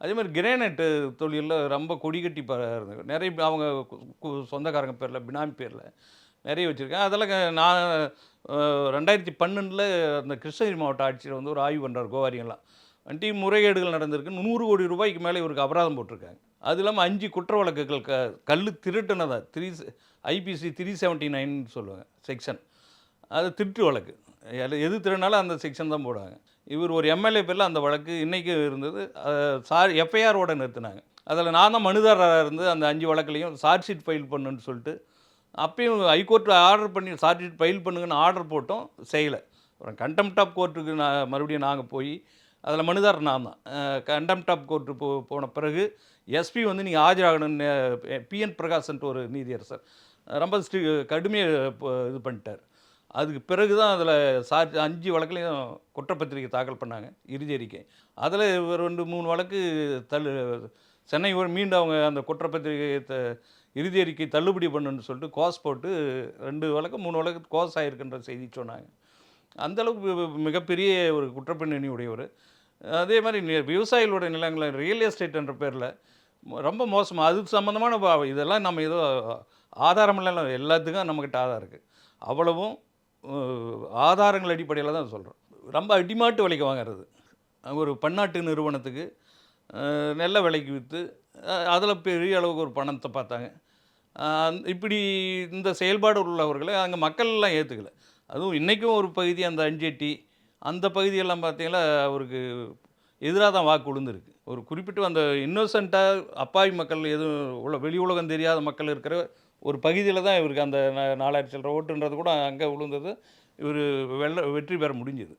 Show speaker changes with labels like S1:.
S1: அதே மாதிரி கிரானைட்டு தொழிலில் ரொம்ப கொடி கட்டி இருந்தது. நிறைய அவங்க சொந்தக்காரங்க பேரில், பினாமி பேரில் நிறைய வச்சுருக்கேன். அதெல்லாம் நான் 2012 அந்த கிருஷ்ணகிரி மாவட்ட ஆட்சியர் வந்து ஒரு ஆய்வு பண்ணுறார் கோவாரிங்கெல்லாம். வண்டி முறைகேடுகள் நடந்திருக்கு. 100 கோடி ரூபாய்க்கு மேலே இவருக்கு அபராதம் போட்டிருக்காங்க. அது இல்லாமல் 5 குற்ற வழக்குகள் கல் திருட்டுனதா ஐபிசி 379 சொல்லுவாங்க செக்ஷன். அது திருட்டு வழக்கு. எது திருடினாலும் அந்த செக்ஷன் தான் போடுவாங்க. இவர் ஒரு எம்எல்ஏ பேரில் அந்த வழக்கு இன்றைக்கி இருந்தது. எஃப்ஐஆரோட நிறுத்தினாங்க. அதில் நான் தான் மனுதாரராக இருந்து அந்த 5 வழக்குலையும் சார்ஜ் ஷீட் ஃபைல் பண்ணுன்னு சொல்லிட்டு அப்பயும் ஹைகோர்ட்டில் ஆர்டர் பண்ணி சார்ஜ் ஷீட் ஃபைல் பண்ணுங்கன்னு ஆர்டர் போட்டோம், செய்யலை. அப்புறம் கண்டெம்ட் ஆஃப் கோர்ட்டுக்கு மறுபடியும் நாங்கள் போய் அதில் மனுதாரர் நான் தான். கண்டெம்ட் ஆஃப் கோர்ட்டு போன பிறகு எஸ்பி வந்து நீங்கள் ஆஜராகணும்னு பிஎன் பிரகாஷ்ன்ட்டு ஒரு நீதியரசர் ரொம்ப கடுமையாக இது பண்ணிட்டார். அதுக்கு பிறகு தான் அதில் 5 வழக்குலையும் குற்றப்பத்திரிக்கை தாக்கல் பண்ணாங்க, இறுதி அறிக்கை. அதில் ஒரு 2-3 வழக்கு சென்னை மீண்டும் அவங்க அந்த குற்றப்பத்திரிகை இறுதி அறிக்கை தள்ளுபடி பண்ணுன்னு சொல்லிட்டு கோஸ் போட்டு 2 வழக்கு 3 வழக்கு கோஸ் ஆகிருக்குன்ற செய்தி சொன்னாங்க. அந்தளவுக்கு மிகப்பெரிய ஒரு குற்றப்பின்னணி உடையவர். அதே மாதிரி விவசாயிகளோட நிலங்களை ரியல் எஸ்டேட் என்ற பேரில் ரொம்ப மோசமாக அது சம்மந்தமான இதெல்லாம் நம்ம ஏதோ ஆதாரமெல்லாம் எல்லாத்துக்கும் நம்மக்கிட்ட ஆதாரம் இருக்குது. அவ்வளவும் ஆதாரங்கள் அடிப்படையில் தான் சொல்கிறோம். ரொம்ப அடிமாட்டு விலைக்கு வாங்கிறது. ஒரு பன்னாட்டு நிறுவனத்துக்கு நல்ல விலைக்கு விற்று அதில் பெரிய அளவுக்கு ஒரு பணத்தை பார்த்தாங்க. இப்படி இந்த செயல்பாடு உள்ளவர்களை அங்கே மக்கள்லாம் ஏற்றுக்கலை. அதுவும் இன்றைக்கும் ஒரு பகுதி அந்த அஞ்செட்டி அந்த பகுதியெல்லாம் பார்த்தீங்கன்னா அவருக்கு எதிராக தான் வாக்கு விழுந்துருக்கு. ஒரு குறிப்பிட்ட அந்த இன்னோசென்ட்டாக அப்பாவி மக்கள் எதுவும் வெளி உலகம் தெரியாத மக்கள் இருக்கிற ஒரு பகுதியில் தான் இவருக்கு அந்த 4000 சில்லற ஓட்டுன்றது கூட அங்கே விழுந்தது. இவர் வெற்றி பெற முடிஞ்சது.